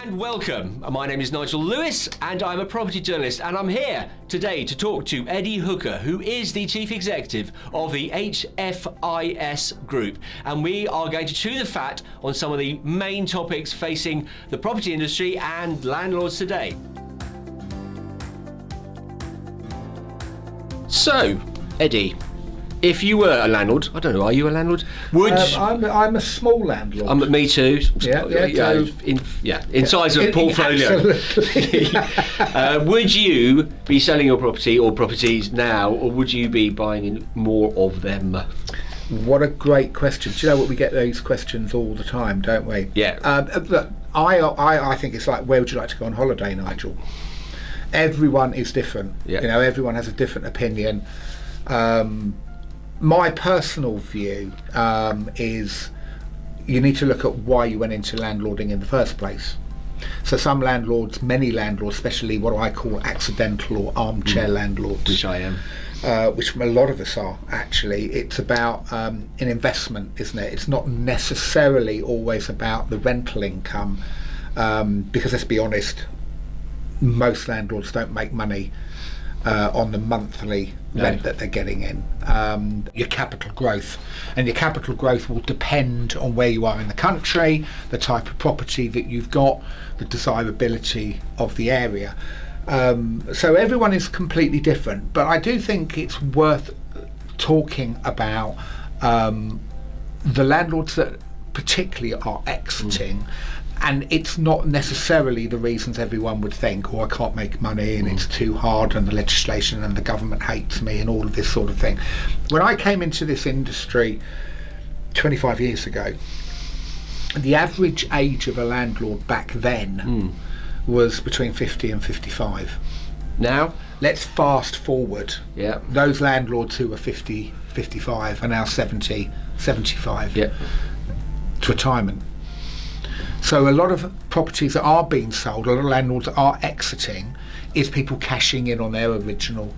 And welcome. My name is Nigel Lewis and I'm a property journalist, and I'm here today to talk to Eddie Hooker, who is the Chief Executive of the HFIS Group, and we are going to chew the fat on some of the main topics facing the property industry and landlords today. So, Eddie, if you were a landlord, I don't know, are you a landlord? Would I'm a small landlord. Me too. In size of portfolio. Absolutely. Would you be selling your property or properties now, or would you be buying more of them? What a great question. Do you know what, we get those questions all the time, don't we? Yeah. Look, I think it's like, where would you like to go on holiday, Nigel? Everyone is different. Yeah. You know, everyone has a different opinion. My personal view is you need to look at why you went into landlording in the first place. So some landlords, many landlords, especially what I call accidental or armchair landlords, Which I am. Which a lot of us are actually, it's about an investment, isn't it? It's not necessarily always about the rental income, because let's be honest, most landlords don't make money on the monthly rent that they're getting in. Your capital growth, and your capital growth will depend on where you are in the country, the type of property that you've got, the desirability of the area. So everyone is completely different, but I do think it's worth talking about the landlords that particularly are exiting. And it's not necessarily the reasons everyone would think, I can't make money and it's too hard and the legislation and the government hates me and all of this sort of thing. When I came into this industry 25 years ago, the average age of a landlord back then was between 50 and 55. Now? Let's fast forward. Yeah. Those landlords who were 50, 55 are now 70, 75 to retirement. So a lot of properties that are being sold, a lot of landlords that are exiting, is people cashing in on their original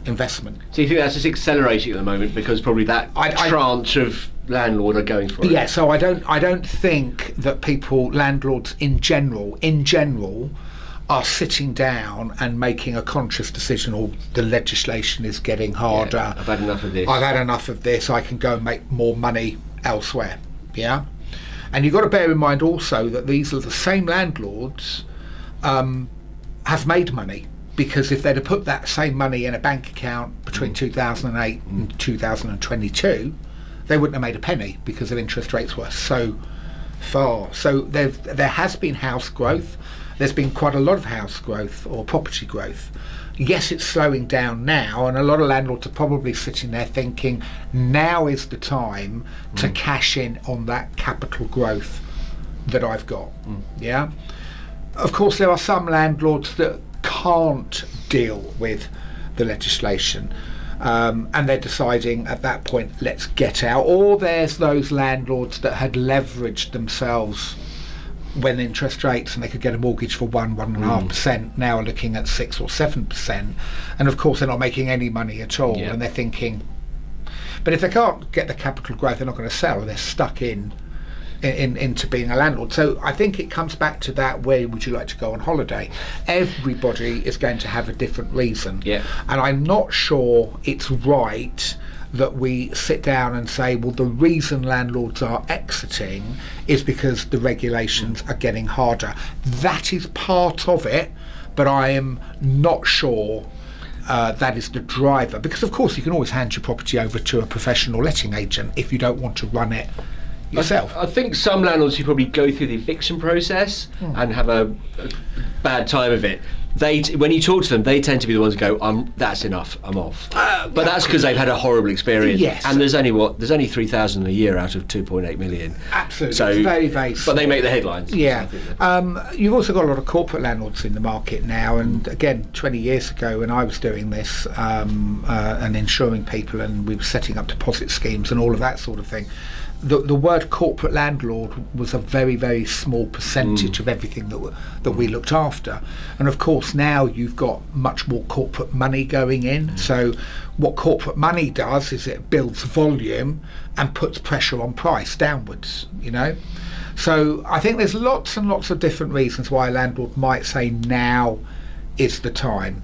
investment. So you think that's just accelerating at the moment because probably that tranche of landlord are going for it? Yeah, so I don't think that landlords in general, are sitting down and making a conscious decision, or the legislation is getting harder. Yeah, I've had enough of this. I can go and make more money elsewhere. Yeah. And you've got to bear in mind also that these are the same landlords have made money, because if they'd have put that same money in a bank account between 2008 and 2022, they wouldn't have made a penny because their interest rates were so far. So there has been house growth. There's been quite a lot of house growth or property growth. Yes, it's slowing down now, and a lot of landlords are probably sitting there thinking now is the time to cash in on that capital growth that I've got. Yeah. Of course, there are some landlords that can't deal with the legislation, and they're deciding at that point, let's get out. Or there's those landlords that had leveraged themselves when interest rates, and they could get a mortgage for 1.5%, now are looking at 6 or 7%, and of course they're not making any money at all. And they're thinking, but if they can't get the capital growth, they're not going to sell. They're stuck into being a landlord. So I think it comes back to that, where would you like to go on holiday? Everybody is going to have a different reason, and I'm not sure it's right that we sit down and say, well, the reason landlords are exiting is because the regulations are getting harder. That is part of it, but I am not sure that is the driver, because of course you can always hand your property over to a professional letting agent if you don't want to run it yourself. I think some landlords who probably go through the eviction process and have a bad time of it, when you talk to them, they tend to be the ones who go, that's enough, I'm off. But that's because they've had a horrible experience. Yes. And there's only 3,000 a year out of 2.8 million. Absolutely. So, it's very, very small. But they make the headlines. Yeah. You've also got a lot of corporate landlords in the market now, and again, 20 years ago when I was doing this and insuring people, and we were setting up deposit schemes and all of that sort of thing, the word corporate landlord was a very, very small percentage of everything that we looked after. And of course now you've got much more corporate money going in. So what corporate money does is it builds volume and puts pressure on price downwards, you know. So I think there's lots and lots of different reasons why a landlord might say now is the time.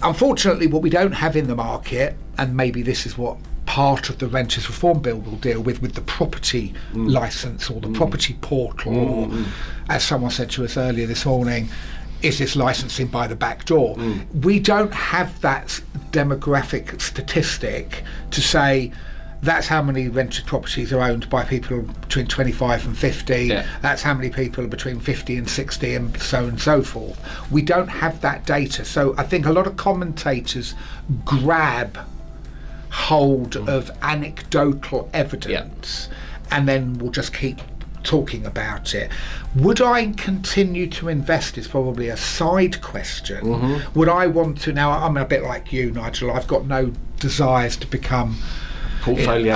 Unfortunately, what we don't have in the market, and maybe this is what part of the Renters Reform Bill will deal with the property licence or the property portal, or as someone said to us earlier this morning, is this licensing by the back door? We don't have that demographic statistic to say that's how many rented properties are owned by people between 25 and 50, that's how many people are between 50 and 60, and so forth. We don't have that data. So I think a lot of commentators grab hold of anecdotal evidence and then we'll just keep talking about it. Would I continue to invest is probably a side question. Would I want to? Now I'm a bit like you, Nigel. I've got no desires to become portfolio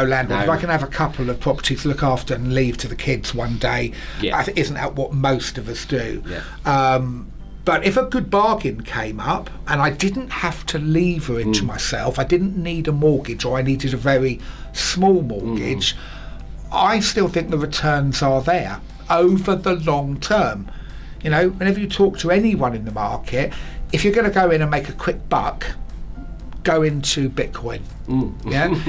landlord. No. If I can have a couple of properties to look after and leave to the kids one day, isn't that what most of us do? But if a good bargain came up and I didn't have to leverage myself, I didn't need a mortgage, or I needed a very small mortgage, I still think the returns are there over the long term. You know, whenever you talk to anyone in the market, if you're going to go in and make a quick buck, go into Bitcoin.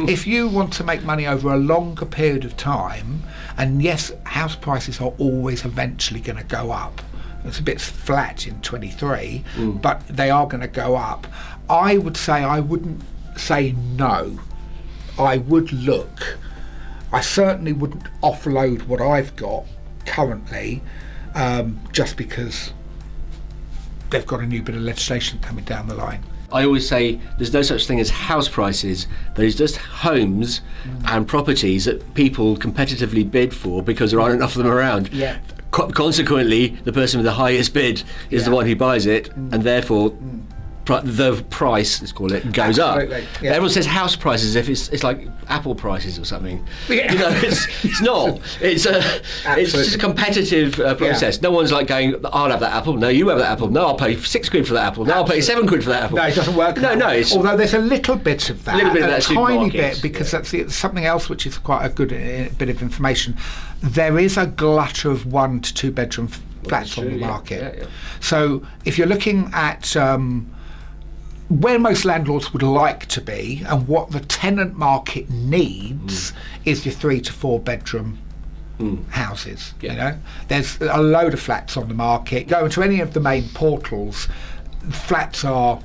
If you want to make money over a longer period of time, and yes, house prices are always eventually going to go up. It's a bit flat in 23, but they are going to go up. I would say I wouldn't say no. I would look. I certainly wouldn't offload what I've got currently, just because they've got a new bit of legislation coming down the line. I always say there's no such thing as house prices. There's just homes and properties that people competitively bid for because there aren't enough of them around. Consequently, the person with the highest bid is the one who buys it, and therefore the price, let's call it, goes up. Everyone says house prices as if it's like Apple prices or something. You know, it's not. It's just a competitive process. No one's like going, I'll have that apple. No, you have that apple. No, I'll pay £6 for that apple. No, I'll pay £7 for that apple. No, it doesn't work. No. Although there's a little bit of that, a tiny bit, because that's something else which is quite a good bit of information. There is a glut of 1 to 2 bedroom flats on the market. So if you're looking at where most landlords would like to be and what the tenant market needs is your 3 to 4 bedroom houses. You know, there's a load of flats on the market. Go into any of the main portals, flats are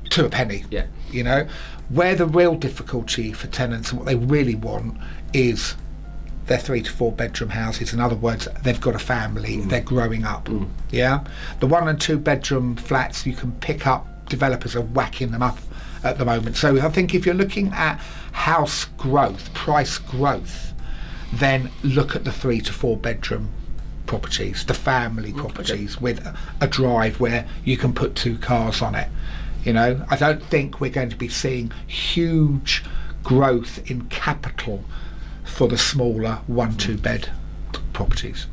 to a penny. You know, where the real difficulty for tenants and what they really want is their 3 to 4 bedroom houses. In other words, they've got a family, they're growing up. The 1 and 2 bedroom flats you can pick up, developers are whacking them up at the moment. So I think if you're looking at house growth, price growth, then look at the 3 to 4 bedroom properties, the family properties with a drive where you can put 2 cars on it. You know, I don't think we're going to be seeing huge growth in capital for the smaller 1-2 bed properties.